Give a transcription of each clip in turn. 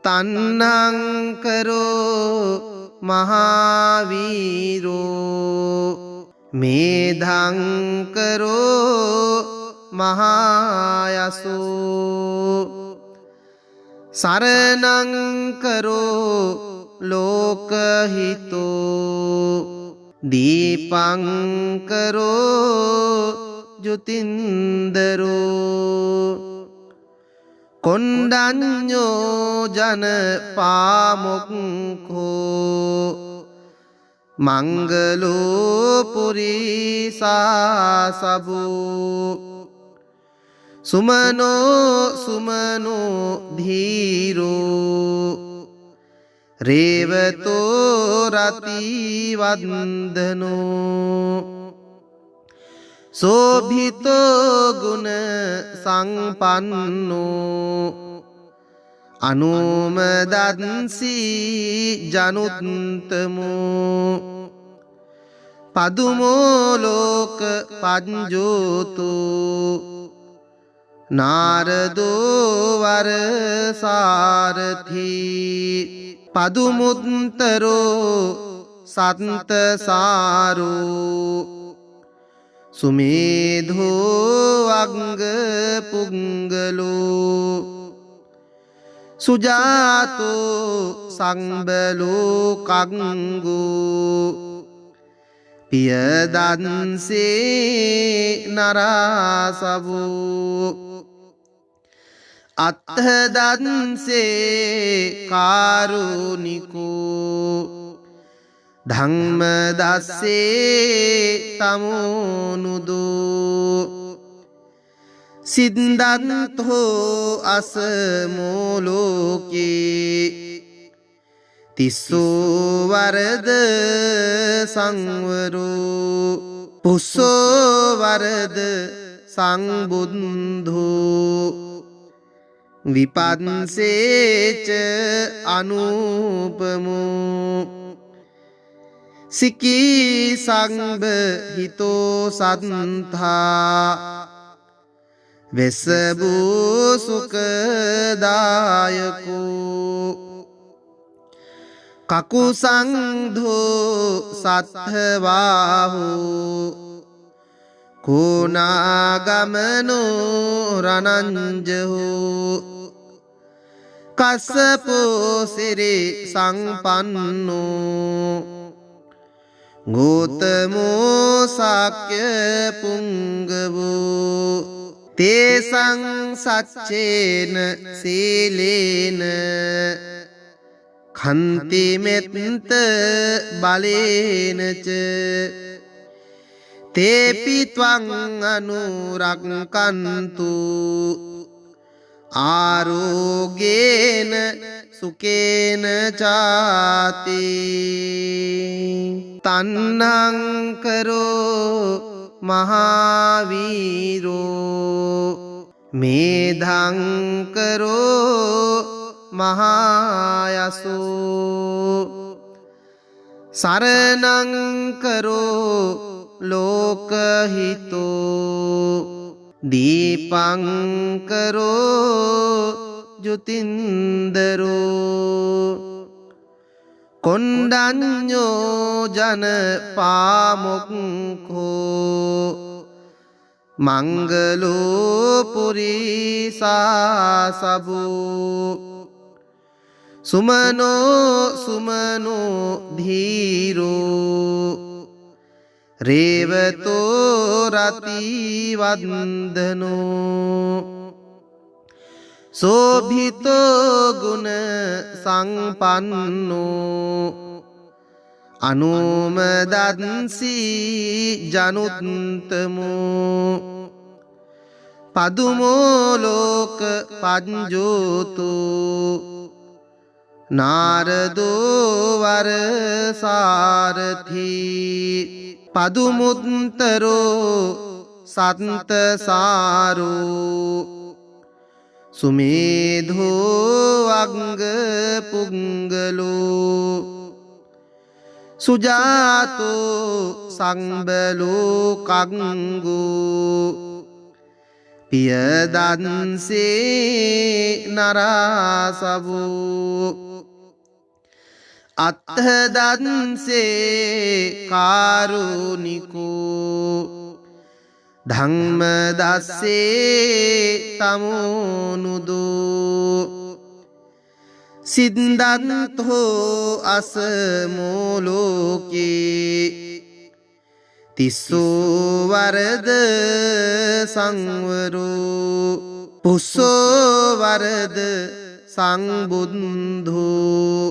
තන්නං කරෝ මහාවීරෝ මේධං කරෝ මහායසෝ සරණං කරෝ ලෝකහිතෝ දීපං කරෝ ජුතින්දරෝ කොණ්ඩඤ්ඤෝ ජන පාමුක්ඛෝ මංගලෝ පුරිසා සබ්බෝ සුමනෝ සුමනෝ ධීරෝ රේවතෝ රති වන්දනෝ සෝභිතෝ ගුණ සංපන්නෝ අනුමදන්සී ජනුත්තමෝ පදුමෝ ලෝක පඤ්ජෝතෝ නාරදෝ වරසාරථී පදුමුත්තරෝ සත්තසාරෝ සුමේධෝ අංග පුංගලෝ සුජාතෝ සංබලෝ කංගෝ පියදන්සේ නරාසවෝ අත්ථදන්සේ කාරුණිකෝ ධම්මදස්සේ තමෝනුදෝ සිද්දන්තෝ අසමෝලෝකේ තිස්සෝ වරද සංවරෝ පුස්සෝ වරද සංබුද්ධෝ විපන්සේච අනූපමෝ සිකී සංබ හිතෝ සත්තා වෙසබූ සුඛදායකෝ කකුසංධෝ සත්ථවාහෝ කෝනාගමනෝ රණංජහෝ කස්සපෝ සිරි සංපන්නෝ ගෝතමෝ සාක්‍ය පුංගවෝ තේසං සච්චේන සීලේන khන්ති මෙත්ත බලේනච තේපි ත්වං අනුරක්ඛන්තු ආරෝගේන සුකේන චාති තන්නං කරෝ මහාවීරෝ මේධං කරෝ මහායසෝ සරණං කරෝ ලෝකහිතෝ දීපං කරෝ ජුතින්දරෝ කොණ්ඩඤ්ඤෝ ජන පාමුක්ඛෝ මංගලෝ පුරිසා සබ්බෝ සුමනෝ සුමනෝ ධීරෝ රේවතෝ රති වන්දනෝ සෝභිතෝ ගුණ සංපන්නෝ අනුමදන්සී ජනුත්තමෝ පදුමෝ ලෝක පඤ්ජෝතෝ නාරදෝ වරසාරථී පදුමුත්තරෝ සත්තසාරෝ සුමේධෝ අංග පුංගලෝ සුජාතෝ සංබලෝ කංගෝ පියදන්සේ නරාසවෝ අත්හදන්සේ කාරුණිකෝ ධම්මදස්සේ තමුනුදෝ සිද්දන්තෝ අසමෝලෝකේ තිස්සෝ වරද සංවරෝ පුස්සෝ වරද සංබුද්ධෝ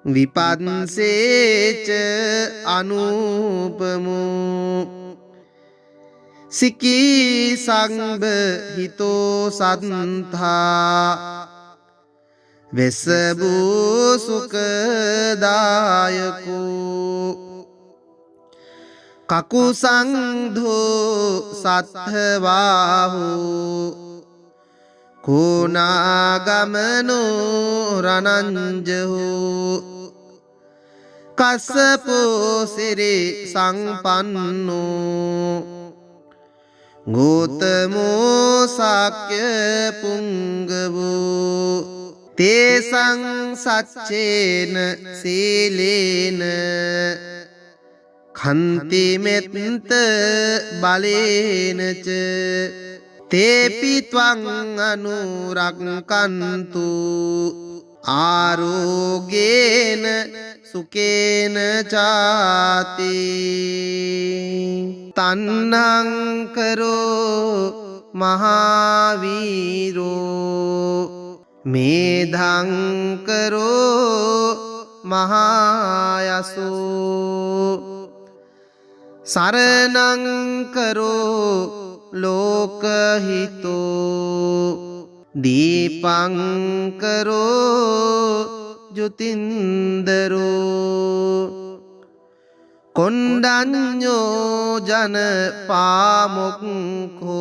විපන්සේච අනූපමෝ සිකී සංබ හිතෝ සත්තා වෙසබූ සුඛදායකෝ කකුසංධෝ සත්ථවාහෝ කෝනාගමනෝ රණංජහෝ කස්සපෝ සිරේ සංපන්නෝ ගෝතමෝ සාක්‍ය පුංගවෝ තේසං සච්චේන සීලේන khන්ති මෙත්ත බලේනච තේපි ත්වං අනුරක්කන්තු ආරෝගේන සුකේන චාති තන්නං කරෝ මහාවීරෝ මේධං කරෝ මහායසෝ සරණං කරෝ ලෝකහිතෝ දීපං කරෝ ජුතින්දරෝ කොණ්ඩඤ්ඤෝ ජන පාමුක්ඛෝ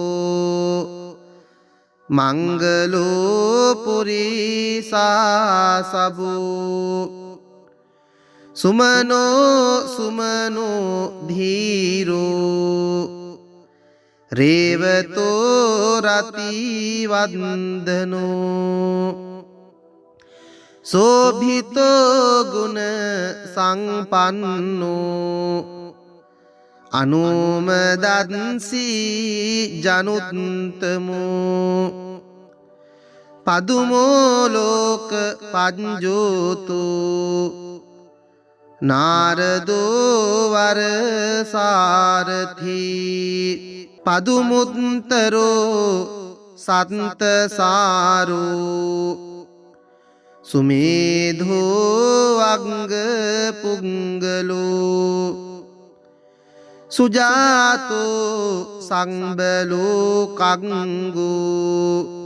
මංගලෝ පුරිසාසබෝ සුමනෝ ධීරෝ රේවතෝ රතිවන්දනෝ සෝභිතෝ ගුණ සංපන්නෝ අනුමදන්සී ජනුත්තමෝ පදුමෝ ලෝක පඤ්ජෝතෝ නාරදෝ වරසාරථී පදුමුත්තරෝ සත්තසාරෝ සුමේධෝ අංග පුංගලෝ සුජාතෝ සංබලෝ කංගෝ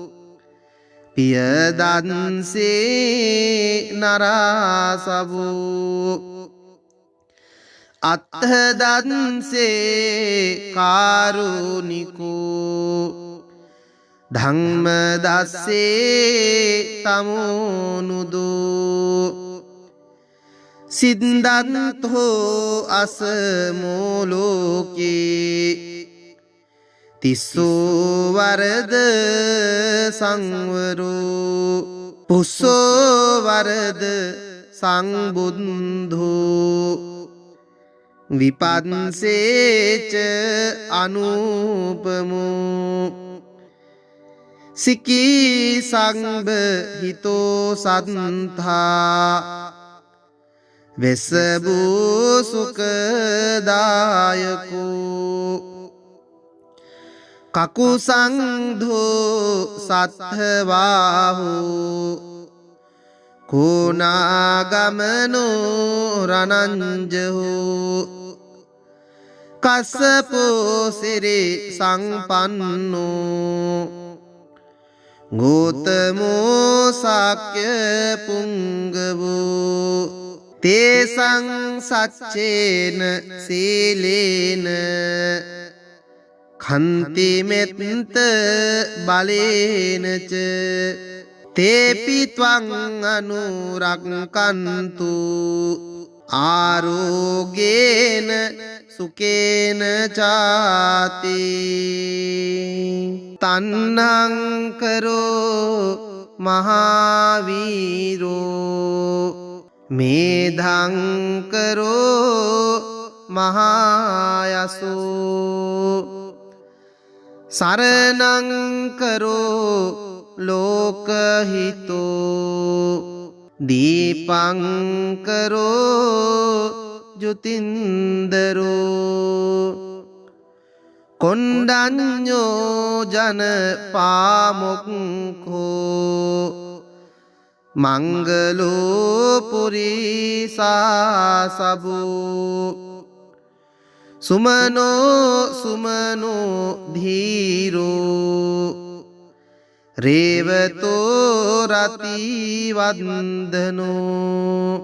පියදන්සේ නරාසවෝ අත්හදන්සේ කාරුණිකෝ ධම්මදස්සේ තමුනුදෝ සිද්දන්තෝ අසමෝලෝකේ තිස්සෝ වරද සංවරෝ පුස්සෝ වරද සංබුද්ධෝ විපන්සේච අනූපමෝ සිකී සංබ හිතෝ සත්තා වෙසබූ සුඛදායකෝ කකුසංධෝ සත්ථවාහෝ කෝනාගමනෝ රණංජහෝ කස්සපෝ සිරේ සංපන්නෝ ගෝතමෝ සාක්‍ය පුංගවෝ තේසං සච්චේන සීලේන khන්ති මෙත්ත බලේනච තේපි ත්වං අනුරක්කන්තු ආරෝගේන සුකේන චාති තන්නං කරෝ මහාවීරෝ මේධං කරෝ මහායසෝ සරණං කරෝ ලෝකහිතෝ දීපං කරෝ ජුතින්දරෝ කොණ්ඩඤ්ඤෝ ජන පාමුක්ඛෝ මංගලෝ පුරිසා සබ්බෝ සුමනෝ ධීරෝ රේවතෝ රති වන්දනෝ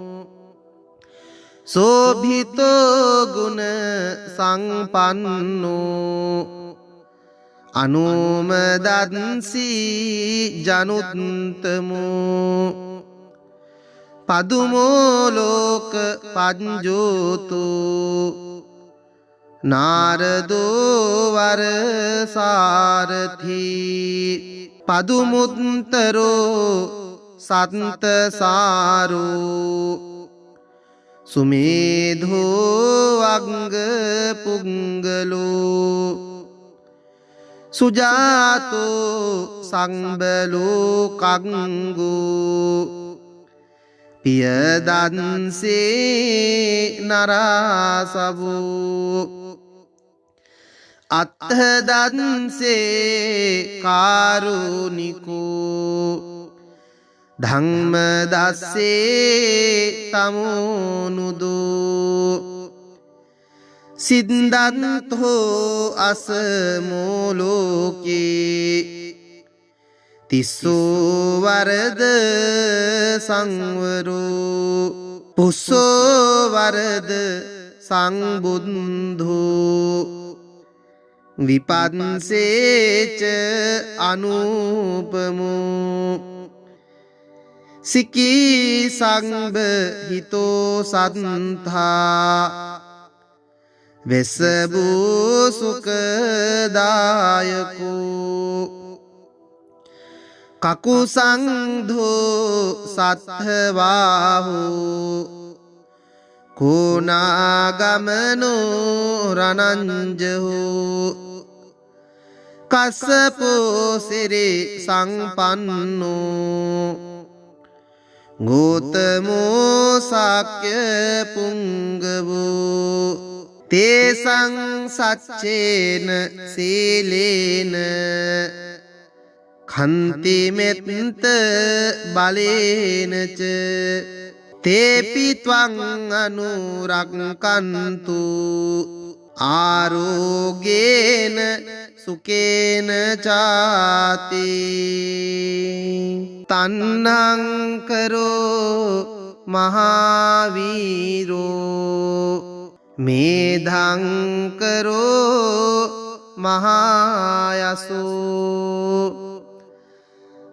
සෝභිතෝ ගුණ සංපන්නෝ අනුමදන්සී ජනුත්තමෝ පදුමෝ ලෝක පඤ්ජෝතෝ නාරදෝ වරසාරථී පදුමුත්තරෝ සත්තසාරෝ සුමේධෝ අංග පුංගලෝ සුජාතෝ සංබලෝ කංගෝ පියදන්සේ නරාසවෝ අත්ථදන්සේ කාරුණිකෝ ධම්මදස්සේ තමෝනුදෝ සිද්දන්තෝ අසමෝලෝකේ තිස්සෝ වරද සංවරෝ පුස්සෝ වරද සංබුද්ධෝ විපන්සේච අනූපමෝ සිකී සංබ හිතෝ සත්තා වෙස්සබූ සුඛදායකෝ කකුසංධෝ සත්ථවාහෝ කෝනාගමනෝ රණංජහෝ කස්සපෝ සිරි සංපන්නෝ ගෝතමෝ සාක්‍ය පුංගවෝ තේසං සච්චේන සීලේන khන්ති මෙත්ත බලේනච තේපි ත්වං අනුරක්කන්තු ආරෝගේන සුකේන චාති තන්නං කරෝ මහාවීරෝ මේධං කරෝ මහායසෝ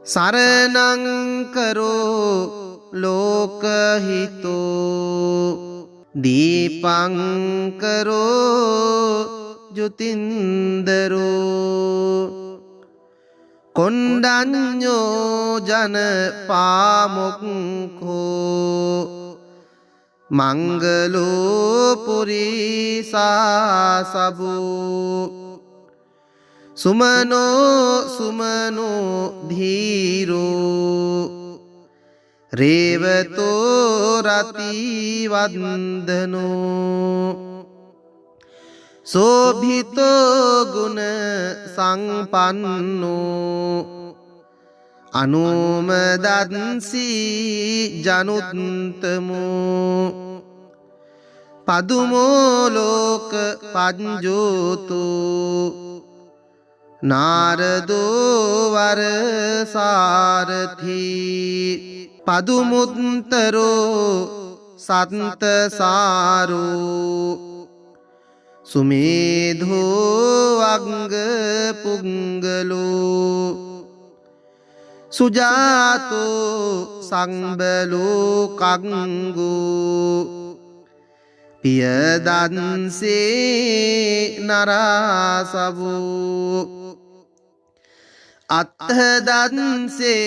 සරණං කරෝ ලෝකහිතෝ දීපං කරෝ ජුතින්දරෝ කොණ්ඩඤ්ඤෝ ජන පාමුක්ඛෝ මංගලෝ පුරිසා සබ්බෝ සුමනෝ ධීරෝ රේවතෝ රති වන්දනෝ සෝභිතෝ ගුණ සංපන්නෝ අනුමදන්සී ජනුත්තමෝ පදුමෝ ලෝක පඤ්ජෝතෝ නාරදෝ වරසාරථී පදුමුත්තරෝ සත්තසාරෝ සුමේධෝ අංග පුංගලෝ සුජාතෝ සංබලෝ කංගෝ පියදන්සේ නරාසවෝ අත්හදන්සේ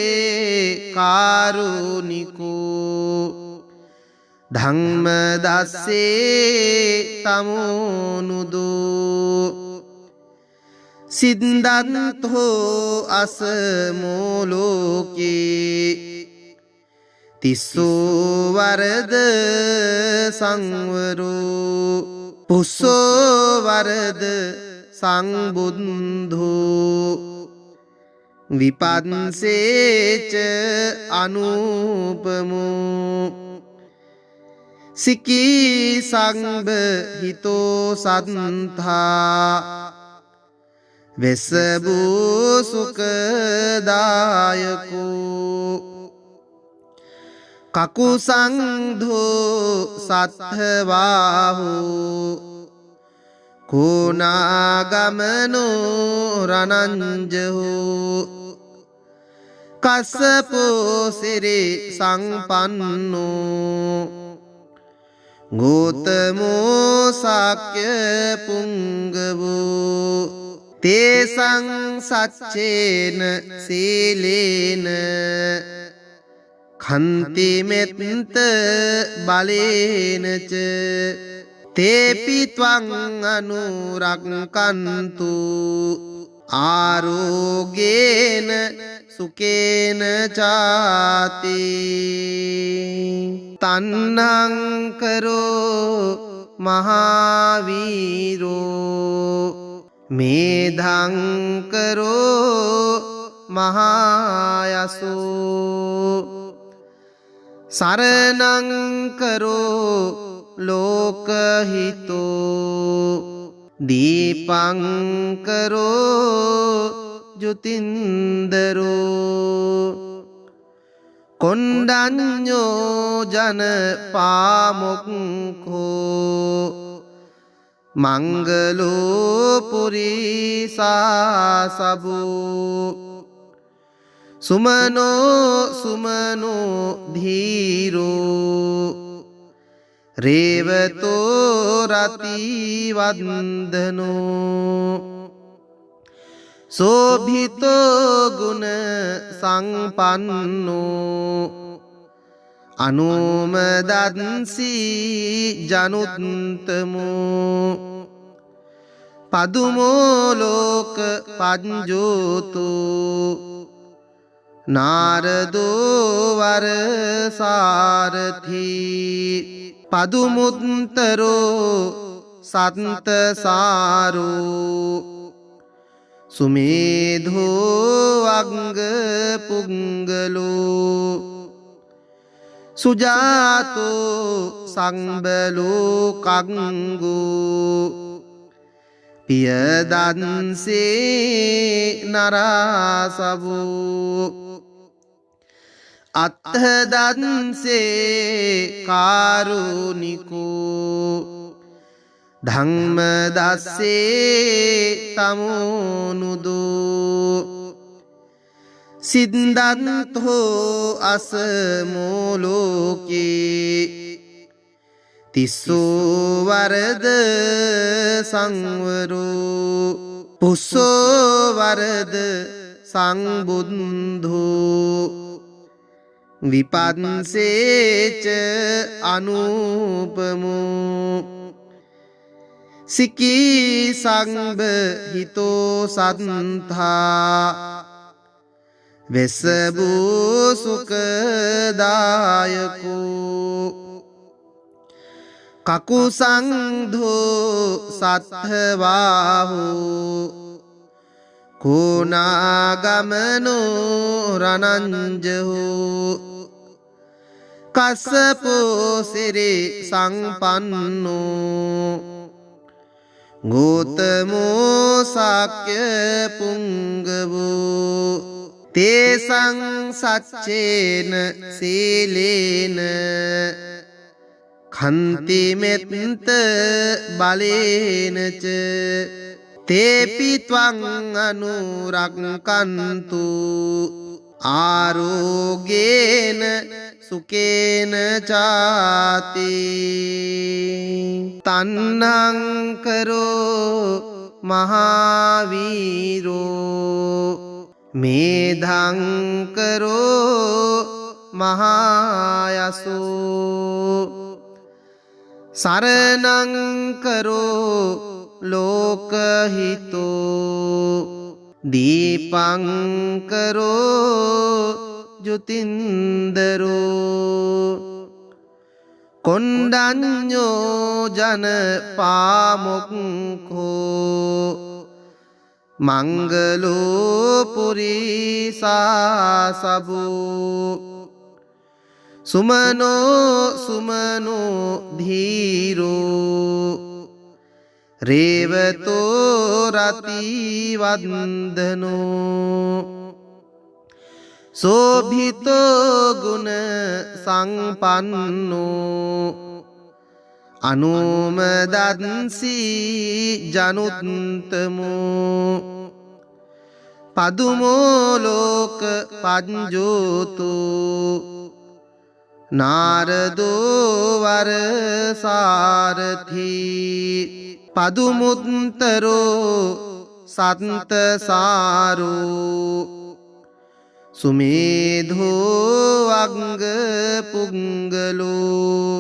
කාරුණිකෝ ධම්මදස්සේ තමුනුදෝ සිද්දන්තෝ අසමෝලෝකේ තිස්සෝ වරද සංවරෝ පුස්සෝ වරද සංබුද්ධෝ විපන්සේච අනුපමෝ සිකී සංබ හිතෝ සත්තා වෙස්සබූ සුඛදායකෝ කකුසංධෝ සත්ථවාහෝ කෝනාගමනෝ රනංජහෝ කස්සපෝ සිරි සංපන්නෝ ගෝතමෝ සාක්‍ය පුංගවෝ තේසං සච්චේන සීලේන khන්ති මෙත්ත බලේනච තේපි ත්වං අනුරක්කන්තු ආරෝගේන සුකේන චාති තන්නං කරෝ මහාවීරෝ මේධං කරෝ මහායසෝ සරණං කරෝ ලෝකහිතෝ දීපං කරෝ ජුතින්දරෝ කොණ්ඩඤ්ඤෝ ජන පාමුක්ඛෝ මංගලෝ පුරිසාසබෝ සුමනෝ ධීරෝ රේවතෝ රතිවන්දනෝ සෝභිතෝ ගුණ සංපන්නෝ අනුමදන්සී ජනුත්තමෝ පදුමෝ ලෝක පඤ්ජෝතෝ නාරදෝ වරසාරථී පදුමුත්තරෝ සත්තසාරෝ සුමේධෝ අංග පුංගලෝ සුජාතෝ සංබලෝ කංගෝ පියදන්සේ නරාසවෝ අත්හදන්සේ කාරුණිකෝ ධම්මදස්සේ තමුනුදෝ සිද්දන්තෝ අසමෝලෝකේ තිස්සෝ වරද සංවරෝ පුස්සෝ වරද සංබුද්ධෝ විපන්සේච අනුපමෝ සිකී සංබ හිතෝ සත්තා වෙස්සබූ සුඛදායකෝ කකුසංධෝ සත්ථවාහෝ කෝනාගමනෝ රනංජහෝ කස්සපෝ සිරි සංපන්නෝ ගෝතමෝ සාක්‍ය පුංගවෝ තේසං සච්චේන සීලේන khන්ති මෙත්ත බලේනච තේපි ත්වං අනුරක්කන්තු ආරෝගේන සුකේන චාති තන්නං කරෝ මහාවීරෝ මේධං කරෝ මහායසෝ සරණං කරෝ ලෝකහිතෝ දීපං කරෝ ජුතින්දරෝ කොණ්ඩඤ්ඤෝ ජන පාමුක්ඛෝ මංගලෝ පුරිසාසබෝ සුමනෝ ධීරෝ රේවතෝ රතිවන්දනෝ සෝභිතෝ ගුණ සංපන්නෝ අනුමදන්සී ජනුත්තමෝ පදුමෝ ලෝක පඤ්ජෝතෝ නාරදෝ වරසාරථී පදුමුත්තරෝ සත්තසාරෝ සුමේධෝ අංග පුංගලෝ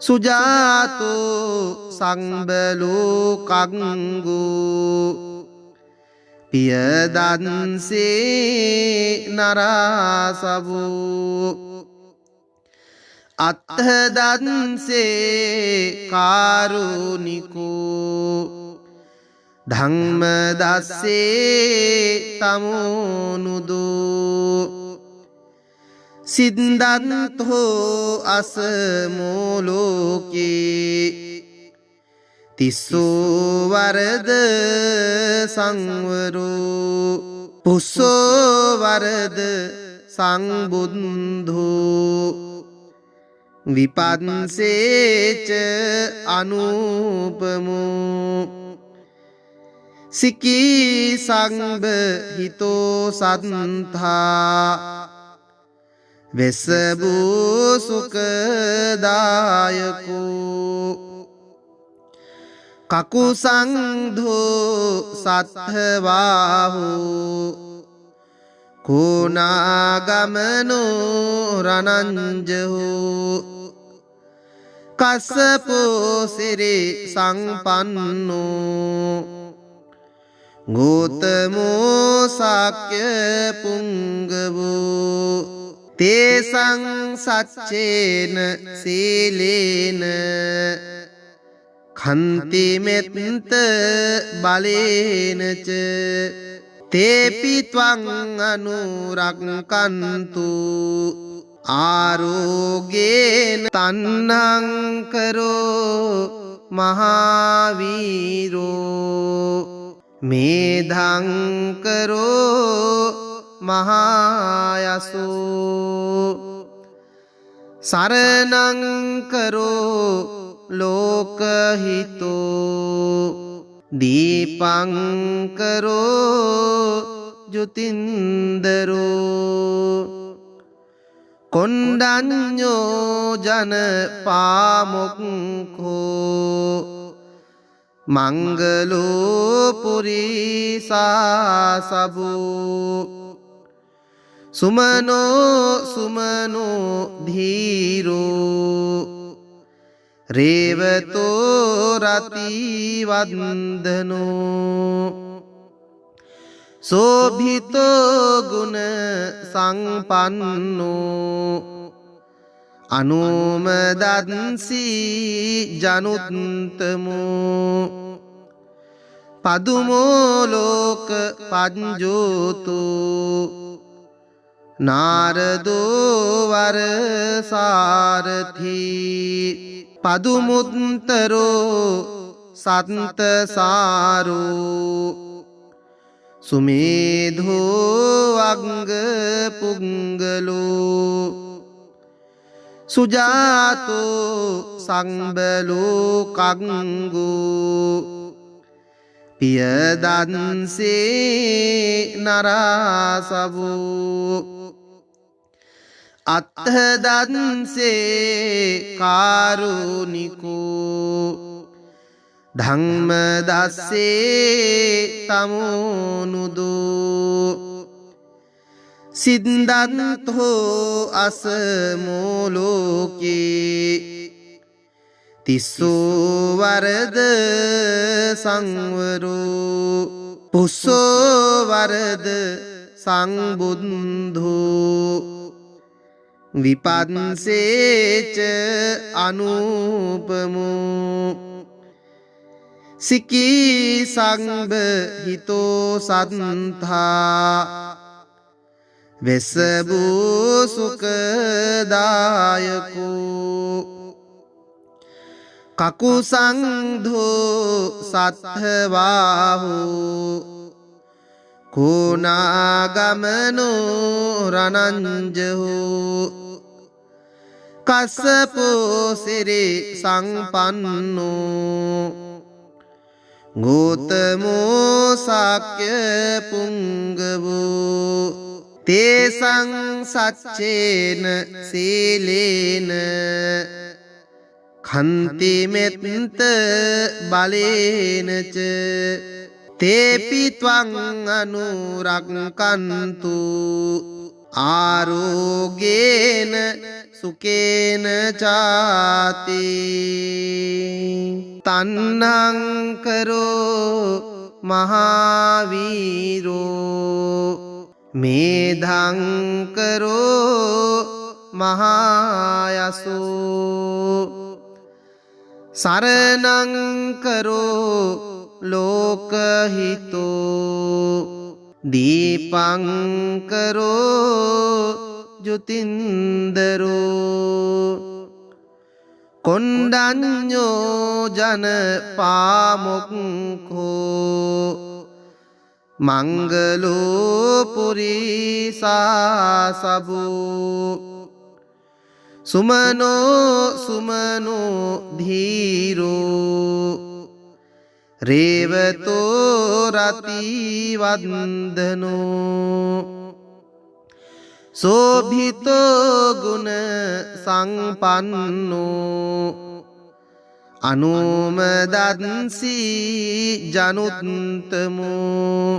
සුජාතෝ සංබලෝ කංගෝ පියදන්සේ නරාසවෝ අත්ථදන්සේ කාරුණිකෝ ධම්මදස්සේ තමෝනුදෝ සිද්දන්තෝ අසමෝලෝකේ තිස්සෝ වරද සංවරෝ පුස්සෝ වරද සංබුද්ධෝ විපන්සේච අනූපමෝ සිකී සංබ හිතෝ සත්තා වෙස්සබූ සුඛදායකෝ කකුසංධෝ සත්ථවාහෝ කෝනාගමනෝ රණංජහෝ කස්සපෝ සිරි සංපන්නෝ ගෝතමෝ සාක්‍ය පුංගවෝ තේසං සච්චේන සීලේන khන්ති මෙත්ත බලේනච තේපි ත්වං අනුරක්කන්තු ආරෝගේන තන්නං කරෝ මහාවීරෝ මේධං කරෝ මහායසෝ සරණං කරෝ ලෝකහිතෝ දීපං කරෝ ජුතින්දරෝ කොණ්ඩඤ්ඤෝ ජන පාමුක්ඛෝ මංගලෝ පුරිසාසබෝ සුමනෝ ධීරෝ රේවතෝ රතිවන්දනෝ සෝභිතෝ ගුණ සංපන්නෝ අනුමදන්සී ජනුත්තමෝ පදුමෝ ලෝක පඤ්ජෝතෝ නාරදෝ වරසාරථී පදුමුත්තරෝ සත්තසාරෝ සුමේධෝ අංග පුංගලෝ සුජාතෝ සංබලෝ කංගෝ පියදන්සේ නරාසවෝ අත්හදන්සේ කාරුණිකෝ ධම්මදස්සේ තමුනුදෝ සිද්දන්තෝ අසමෝලෝකේ තිස්සෝ වරද සංවරෝ පුස්සෝ වරද සංබුද්ධෝ විපන්සේච අනූපමෝ සිකී සංබ හිතෝ සත්තා වෙසබූ සුඛදායකෝ කකුසංධෝ සත්ථවාහෝ කෝනාගමනෝ රණංජහෝ කස්සපෝ සිරේ සංපන්නෝ ගෝතමෝ සාක්‍ය පුංගවෝ තේසං සච්චේන සීලේන khන්ති මෙත්ත බලේනච තේපි ත්වං අනුරක්කන්තු ආරෝගේන සුකේන චාති තන්නං කරෝ මහාවීරෝ මේධං කරෝ මහායසෝ සරණං කරෝ ලෝකහිතෝ දීපං කරෝ ජුතින්දරෝ කොණ්ඩඤ්ඤෝ ජන පාමුක්ඛෝ මංගලෝ පුරිසාසබෝ සුමනෝ ධීරෝ රේවතෝ රතිවන්දනෝ සෝභිතෝ ගුණ සංපන්නෝ අනුමදන්සී ජනුත්තමෝ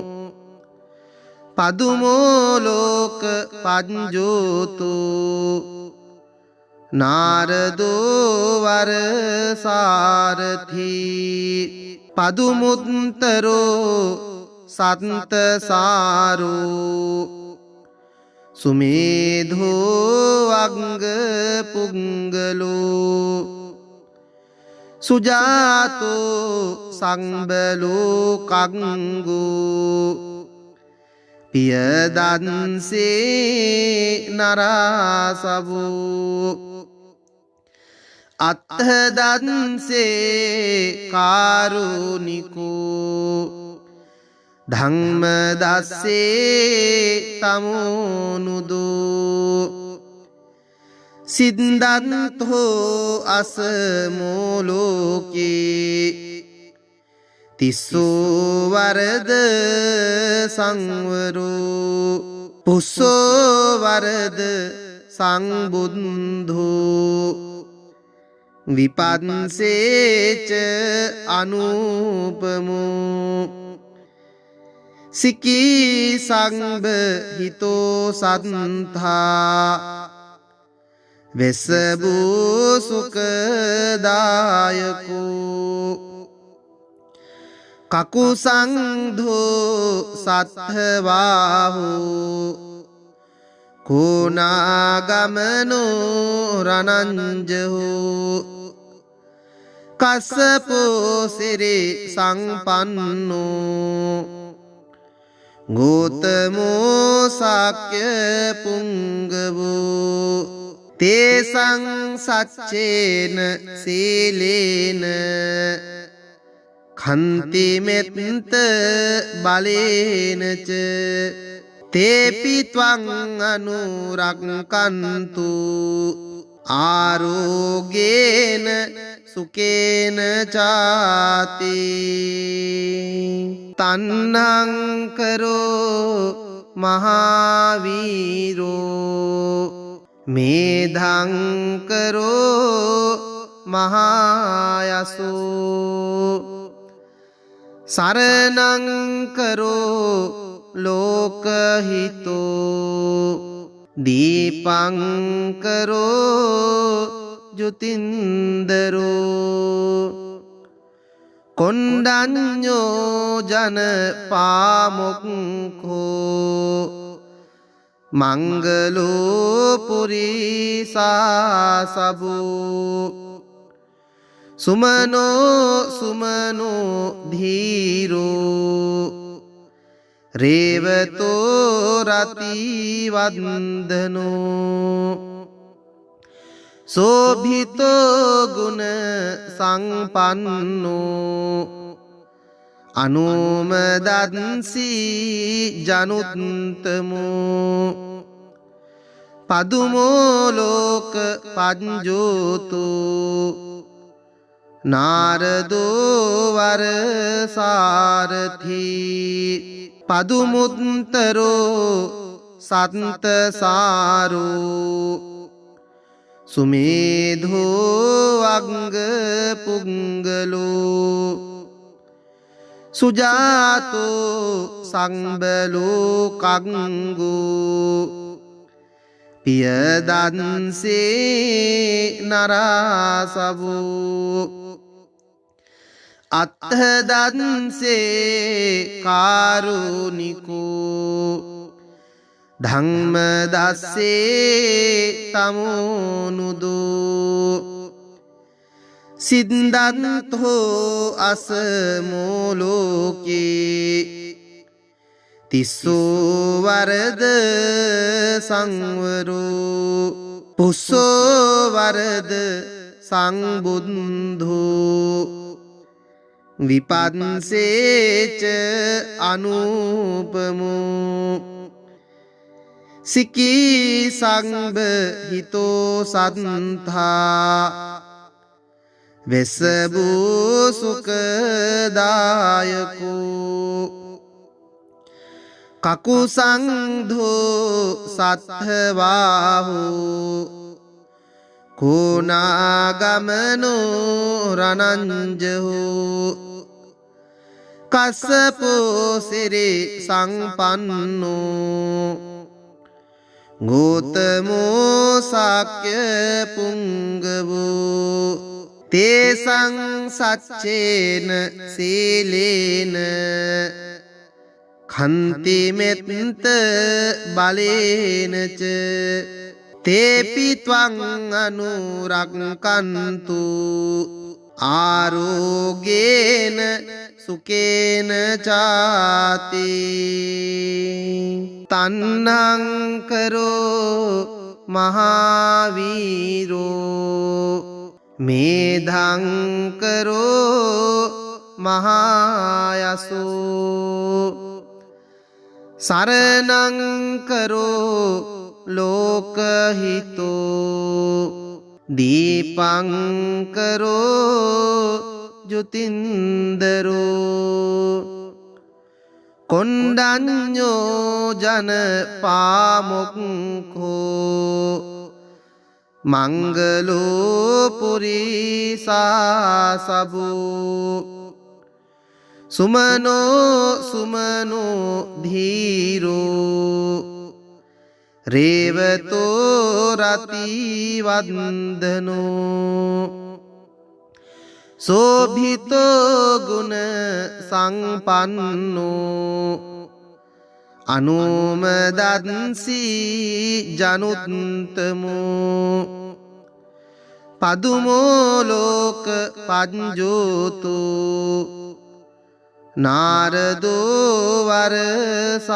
පදුමෝ ලෝක පඤ්ජෝතෝ නාරදෝ වරසාරථී පදුමුත්තරෝ සත්තසාරෝ සුමේධෝ අංග පුංගලෝ සුජාතෝ සංබලෝ කංගෝ පියදන්සේ නරාසවෝ අත්හදන්සේ කාරුණිකෝ ධම්මදස්සේ තමුනුදෝ සිද්දන්තෝ අසමෝලෝකේ තිස්සෝ වරද සංවරෝ පුස්සෝ වරද සංබුද්ධෝ විපන්සේච අනූපමෝ සිකී සංබ හිතෝ සත්තා වෙසබූ සුඛදායකෝ කකුසංධෝ සත්ථවාහෝ කෝනාගමනෝ රණංජහෝ කස්සපෝ සිරේ සංපන්නෝ ගෝතමෝ සාක්‍ය පුංගවෝ තේසං සච්චේන සීලේන khන්ති මෙත්ත බලේනච තේපි ත්වං අනුරක්කන්තු ආරෝගේන සුකේන චාති තන්නං කරෝ මහාවීරෝ මේධං කරෝ මහායසෝ සරණං කරෝ ලෝකහිතෝ දීපං කරෝ ජුතින්දරෝ කොණ්ඩඤ්ඤෝ ජන පාමුක්ඛෝ මංගලෝ පුරිසා සබෝ සුමනෝ ධීරෝ රේවතෝ රති වන්දනෝ සෝභිතෝ ගුණ සංපන්නෝ අනුමදන්සී ජනුත්තමෝ පදුමෝ ලෝක පඤ්ජෝතෝ නාරදෝ වරසාරථී පදුමුත්තරෝ සත්තසාරෝ සුමේධෝ අංග පුංගලෝ සුජාතෝ සංබලෝ කංගෝ පියදන්සේ නරාසවෝ අත්ථදන්සේ කාරුණිකෝ ධම්මදස්සේ තමෝනුදෝ සිද්දන්තෝ අසමෝලෝකේ තිස්සෝ වරද සංවරෝ පුස්සෝ වරද සංබුද්ධෝ විපන්සේච අනූපමෝ සිකී සංබ හිතෝ සත්තා වෙස්සබූ සුඛදායකෝ කකුසංධෝ සත්ථවාහෝ කෝනාගමනෝ රණංජහෝ කස්සපෝ සිරි සංපන්නෝ ගෝතමෝ සාක්‍ය පුංගවෝ තේසං සච්චේන සීලේන khන්ති මෙත්ත බලේනච තේපි ත්වං අනුරක්කන්තු ආරෝගේන සුකේන චාති තන්නං කරෝ මහාවීරෝ මේධං කරෝ මහායසෝ සරණං කරෝ ලෝකහිතෝ දීපං කරෝ ජුතින්දරෝ කොණ්ඩඤ්ඤෝ ජන පාමුක්ඛෝ මංගලෝ පුරිසා සබෝ සුමනෝ ධීරෝ රේවතෝ රති වන්දනෝ සෝභිතෝ ගුණ සංපන්නෝ අනුමදන්සී ජනුත්තමෝ පදුමෝ ලෝක පඤ්ජෝතෝ නාරදෝ වරසාරථී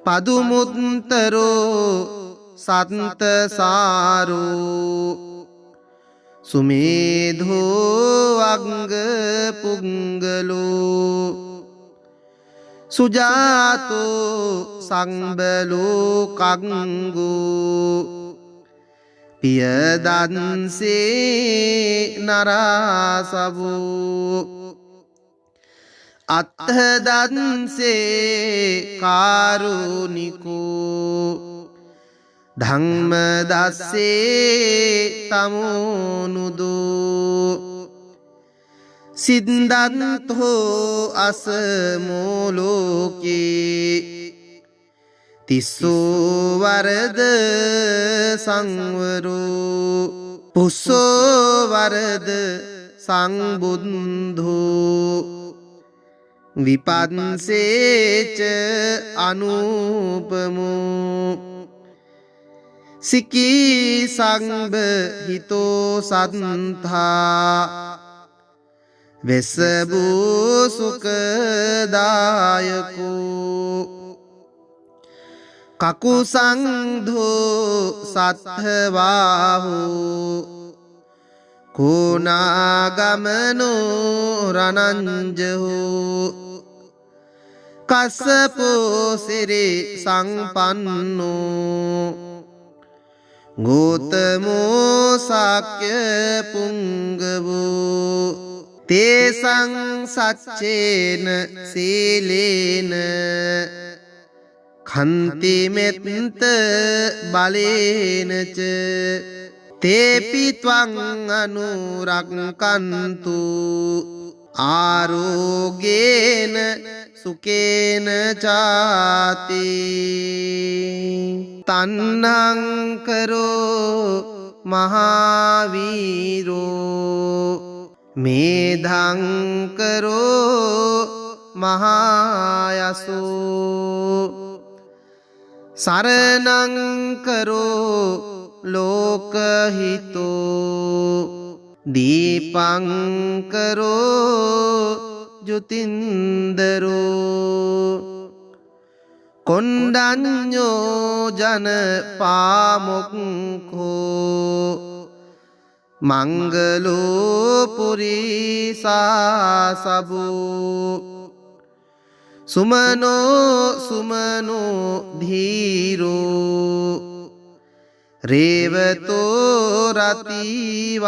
පදුමුත්තරෝ සත්තසාරෝ සුමේධෝ අංග පුංගලෝ සුජාතෝ සංබලෝ කංගෝ පියදන්සේ නරාසවෝ අත්හදන්සේ කාරුණිකෝ ධම්මදස්සේ තමුනුදෝ සිද්දන්තෝ අසමෝලෝකේ තිස්සෝ වරද සංවරෝ පුස්සෝ වරද සංබුද්ධෝ විපන්සේච අනුපමෝ සිකී සංබ හිතෝ සත්තා වෙස්සබූ සුඛදායකෝ කකුසංධෝ සත්ථවාහෝ කෝනාගමනෝ රනංජහෝ කස්සපෝ සිරි සංපන්නෝ ගෝතමෝ සාක්‍ය පුංගවෝ තේසං සච්චේන සීලේන khන්ති මෙත්ත බලේනච තේපි ත්වං අනුරක්කන්තු ආරෝගේන සුකේන චාති තන්නං කරෝ මහාවීරෝ මේධං කරෝ මහායසෝ සරණං කරෝ ලෝකහිතෝ දීපං කරෝ ජුතින්දරෝ කොණ්ඩඤ්ඤෝ ජන පාමුක්ඛෝ මංගලෝ පුරිසාසබෝ සුමනෝ ධීරෝ රේවතෝ රතිවන්දනෝ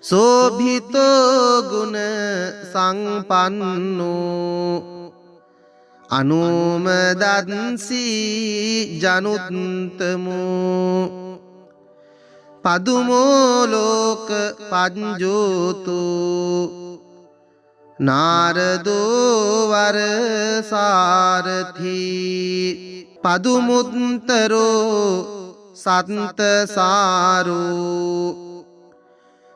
සෝභිතෝ ගුණ සංපන්නෝ අනුමදන්සී ජනුත්තමෝ පදුමෝ ලෝක පඤ්ජෝතෝ නාරදෝ වරසාරථී පදුමුත්තරෝ සත්තසාරෝ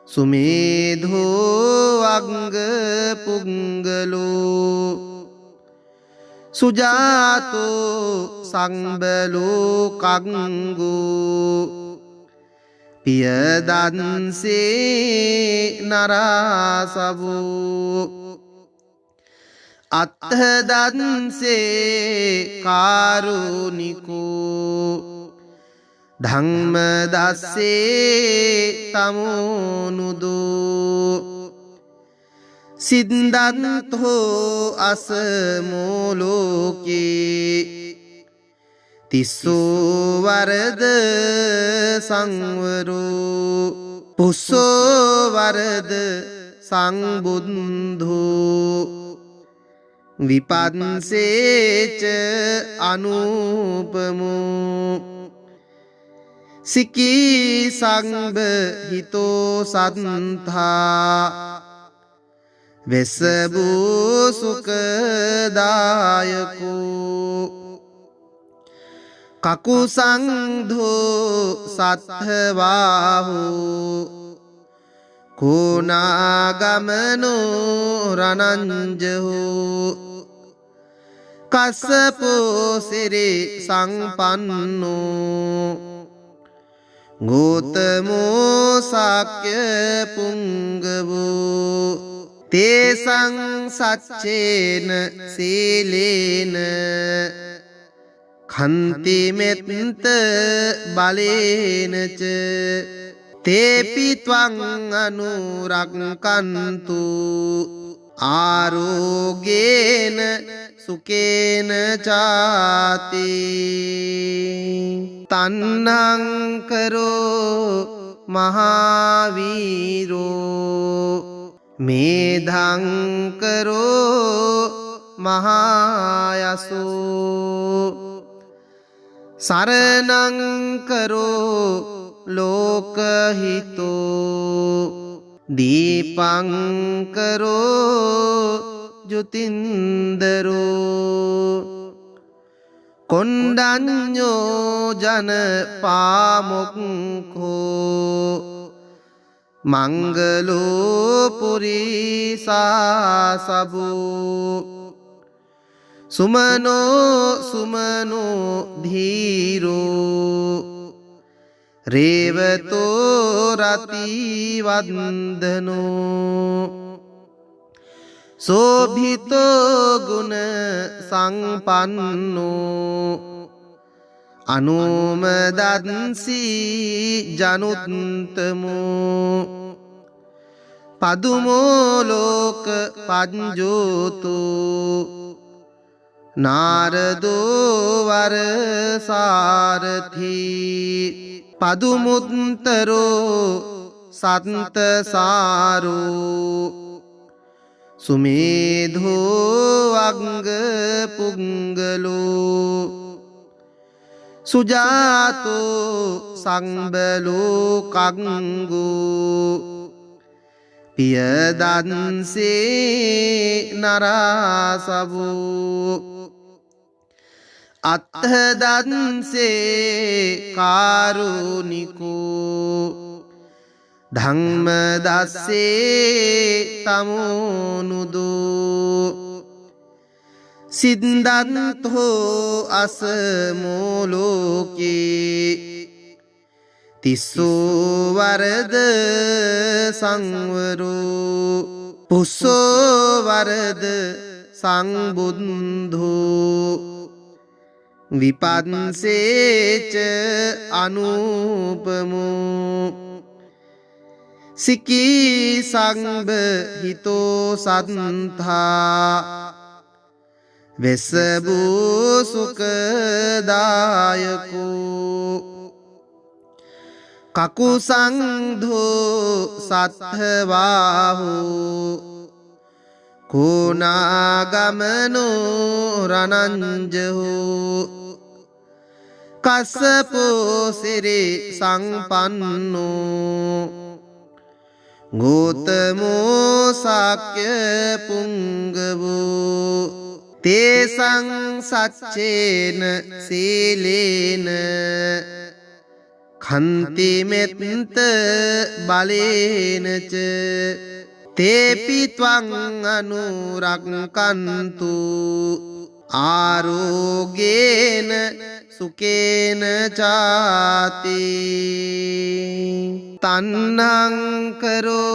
සුමේධෝ අංග පුංගලෝ සුජාතෝ සංබලෝ කංගෝ පියදන්සේ නරාසවෝ අත්හදන්සේ කාරුණිකෝ ධම්මදස්සේ තමුනුදෝ සිද්දන්තෝ අසමෝලෝකේ තිස්සෝ වරද සංවරෝ පුස්සෝ වරද සංබුද්ධෝ විපන්සේච අනුපමෝ සිකී සංබ හිතෝ සත්තා වෙස්සබූ සුඛදායකෝ කකුසංධෝ සත්ථවාහෝ කෝනාගමනෝ රනංජහෝ කස්සපෝ සිරි සංපන්නෝ ගෝතමෝ සාක්‍ය පුංගවෝ තේසං සච්චේන සීලේන khන්ති මෙත්ත බලේනච තේපි ත්වං අනුරක්කන්තු ආරෝගේන සුකේන චාති තන්නංකරෝ මහාවීරෝ මේධංකරෝ මහායසෝ සරණංකරෝ ලෝකහිතෝ දීපංකරෝ ජුතින්දරෝ කොණ්ඩඤ්ඤෝ ජන පාමුක්ඛෝ මංගලෝ පුරිසා සබ්බෝ සුමනෝ සුමනෝ ධීරෝ රේවතෝ රති වන්දනෝ සෝභිතෝ ගුණ සංපන්නෝ අනුමදන්සී ජනුත්තමෝ පදුමෝ ලෝක පඤ්ජෝතෝ නාරදෝ වරසාරථී පදුමුත්තරෝ සත්තසාරෝ සුමේධෝ අංග පුංගලෝ සුජාතෝ සංබලෝ කංගෝ පියදන්සේ නරාසවෝ අත්ථදන්සේ කාරුණිකෝ ධම්මදස්සේ තමෝනුදෝ සිද්දන්තෝ අසමෝලෝකේ තිස්සෝ වරද සංවරෝ පුස්සෝ වරද සංබුද්ධෝ විපන්සේච අනූපමෝ සිකී සංබ හිතෝ සත්තා වෙසබූ සුඛදායකෝ කකුසංධෝ සත්ථවාහෝ කෝනාගමනෝ රණංජහෝ කස්සපෝ සිරේ සංපන්නෝ ගෝතමෝ සාක්‍ය පුංගවෝ තේසං සච්චේන සීලේන khන්ති මෙත්ත බලේනච තේපි ත්වං අනුරක්කන්තු ආරෝගේන සුකේන චාති තන්නංකරෝ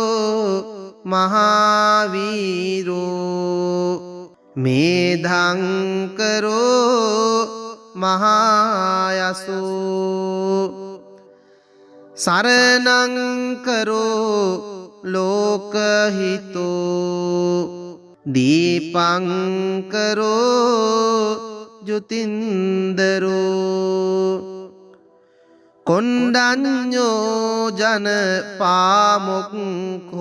මහාවීරෝ මේධංකරෝ මහායසෝ සරණංකරෝ ලෝකහිතෝ දීපංකරෝ ජුතින්දරෝ කොණ්ඩඤ්ඤෝ ජන පාමුක්ඛෝ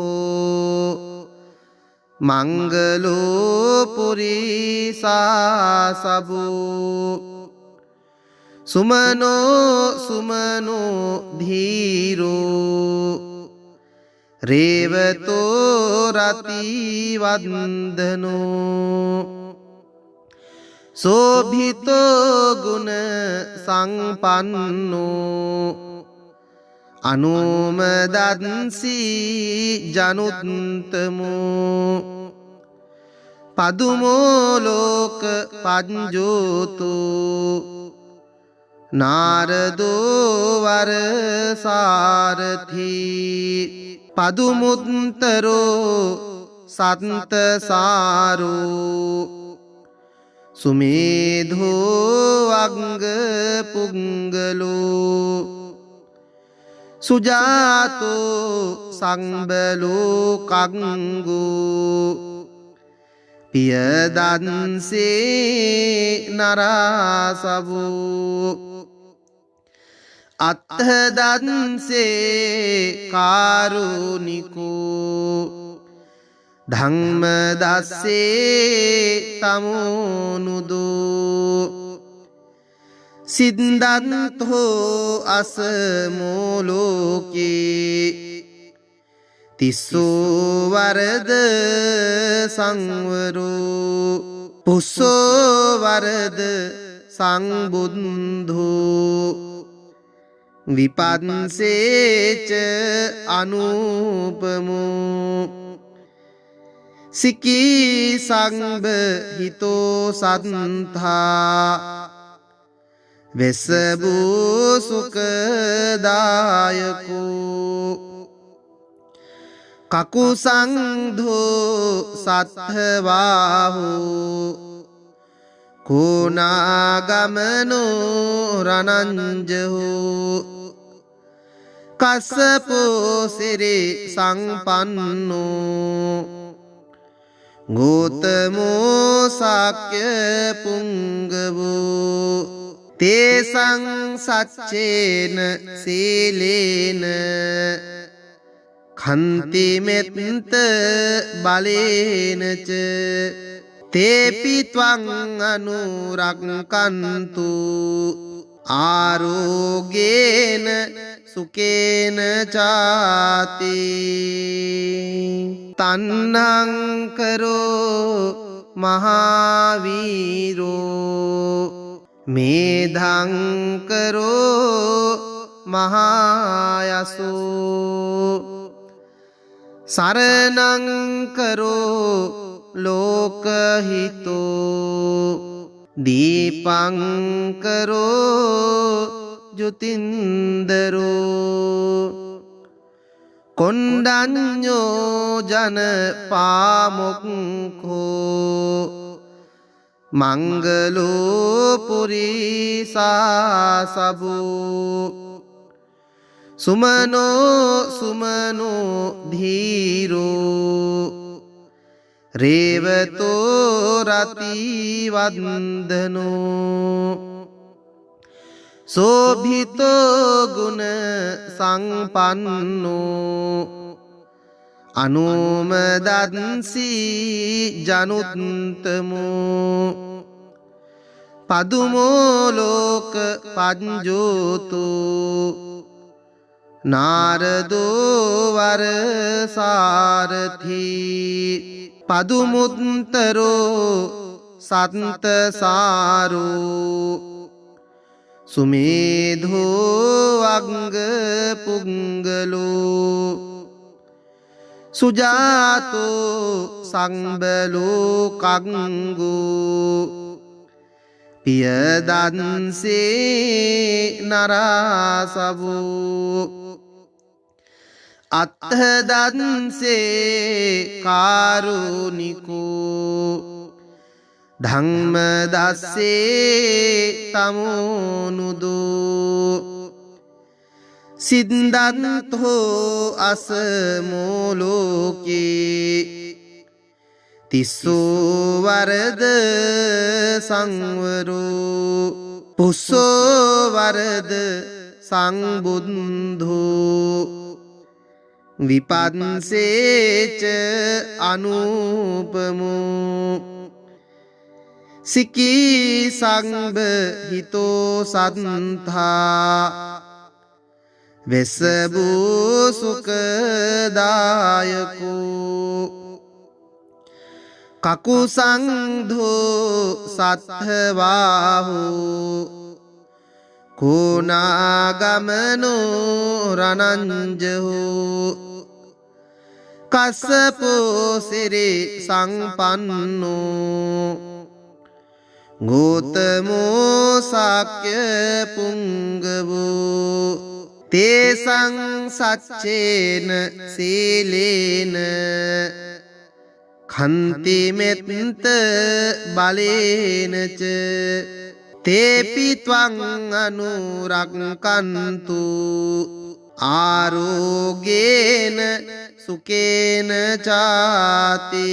මංගලෝ පුරිසා සබ්බෝ සුමනෝ සුමනෝ ධීරෝ රේවතෝ රති වන්දනෝ සෝභිතෝ ගුණ සංපන්නෝ අනුමදන්සී ජනුත්තමෝ පදුමෝ ලෝක පඤ්ජෝතෝ නාරදෝ වරසාරථී පදුමුත්තරෝ සත්තසාරෝ සුමේධෝ අංග පුංගලෝ සුජාතෝ සංබලෝ කංගෝ පියදන්සේ නරාසවෝ අත්හදන්සේ කාරුණිකෝ ධම්මදස්සේ තමුනුදෝ සිද්දන්තෝ අසමෝලෝකේ තිස්සෝ වරද සංවරෝ පුස්සෝ වරද සංබුද්ධෝ විපන්සේච අනුපමෝ සිකී සංබ හිතෝ සත්තා වෙසබූ සුඛදායකෝ කකුසංධෝ සත්ථවාහෝ කෝනාගමනෝ රණංජහෝ කස්සපෝ සිරි සංපන්නෝ ගෝතමෝ සාක්‍ය පුංගවෝ තේසං සච්චේන සීලේන කන්තිමෙත්ත බලේනච තේපි ත්වං අනුරක්කන්තු ආරෝගේන සුකේන චාති තන්නං කරෝ මහාවීරෝ මේධං කරෝ මහායසෝ සරණං කරෝ ලෝකහිතෝ දීපං කරෝ ජුතින්දරෝ කොණ්ඩඤ්ඤෝ ජන පාමුක්ඛෝ මංගලෝ පුරිසාසබෝ සුමනෝ ධීරෝ රේවතෝ රතිවන්දනෝ සෝභිතෝ ගුණ සංපන්නෝ අනුමදන්සී ජනුත්තමෝ පදුමෝ ලෝක පඤ්ජෝතෝ නාරදෝ වරසාරථී පදුමුත්තරෝ සත්තසාරෝ සුමේධෝ අංග පුංගලෝ සුජාතෝ සංබලෝ කංගෝ පියදන්සේ නරාසවෝ අත්හදන්සේ කාරුණිකෝ ධම්මදස්සේ තමුනුදෝ සිද්දන්තෝ අසමෝලෝකේ තිස්සෝ වරද සංවරෝ පුස්සෝ වරද සංබුද්ධෝ විපන්සේච අනුපමෝ සිකී සංබ හිතෝ සත්තා වෙසබූ සුඛදායකෝ කකුසංධෝ සත්ථවාහෝ කෝනාගමනෝ රණංජහෝ කස්සපෝ සිරි සංපන්නෝ ගෝතමෝ සාක්‍ය පුංගවෝ තේසං සච්චේන සීලේන කන්තිමෙත්ත බලේනච තේපි ත්වං අනුරක්කන්තු ආරෝගේන සුකේන චාති